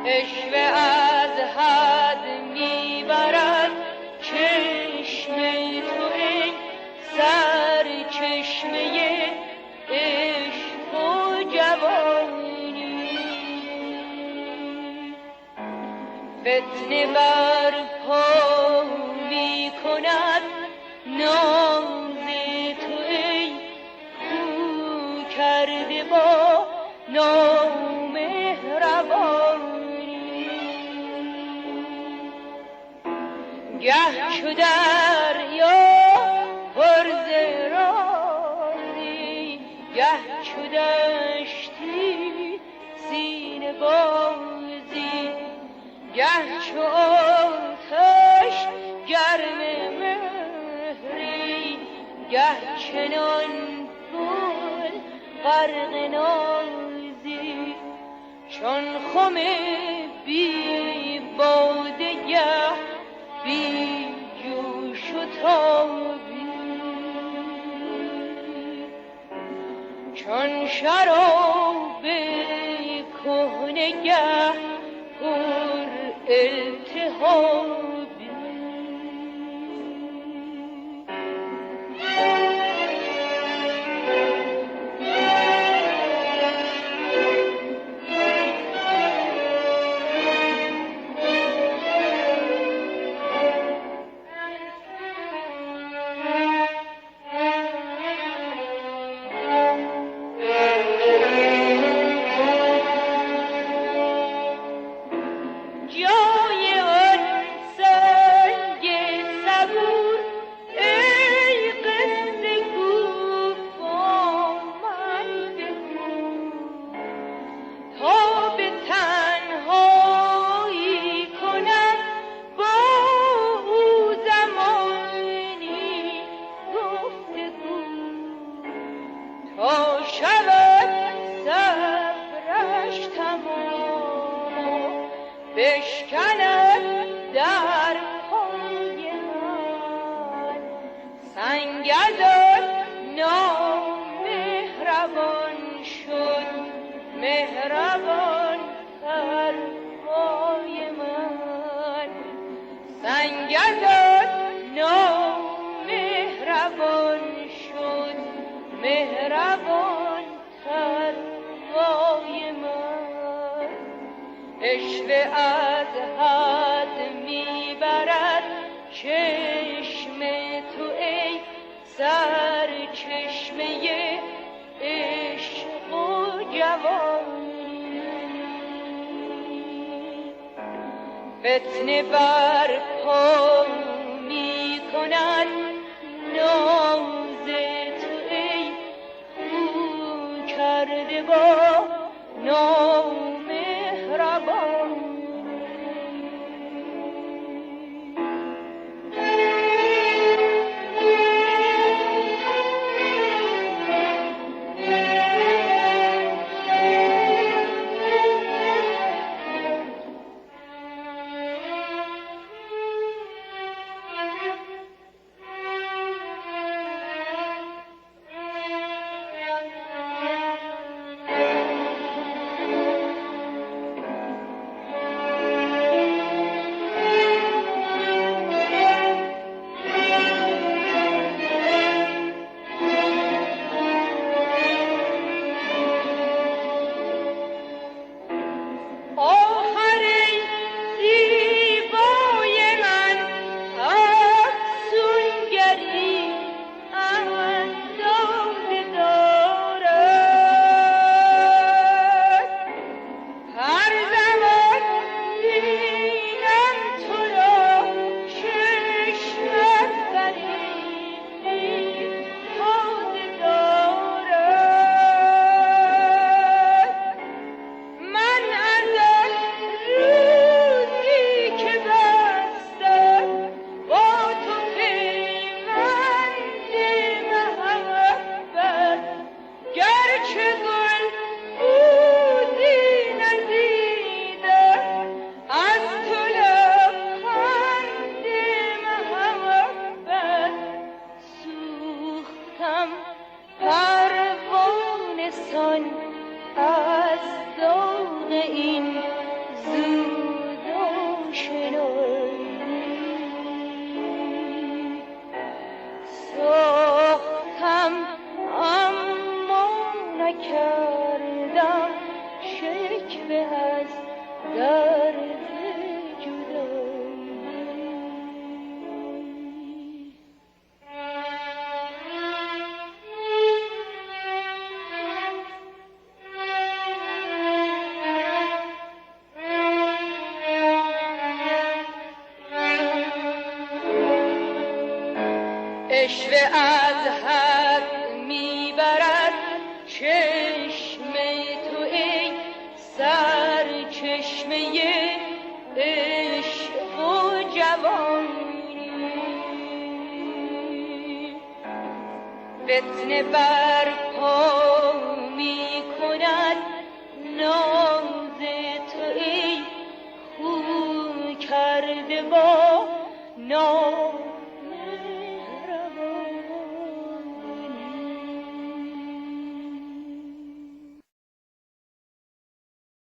عشوه از حد میبرد چشم تو ای سر چشمه عشق و جوانی. فتنه بر پا می کند ناز تو ای خو کرده با نامهربانی. گه چو دریا پر ز رازی، گه چو دشتی سینه بازی، گه چو آتش گرم مهری، گه چنان گل غرق نازی. چون خم بی باده گه بی جوش و تابی، چون شراب کهنه گه پر التهابی. بشکند در پای من سنگ ازان نامهربان شد مهربان تر پای من. سنگ ازان نامهربان شد مهربان تر پای من. عشوه از حد میبرد چشم تو ای سر چشمه عشق و جوانی. فتنه بر پا میکند ناز تو ای خو کرده با نامهربانی. پروانه سان از ذوق این زود رشوه از حد میبرد چشم تو ای سر چشمه عشق و جوانی. فتنه برپا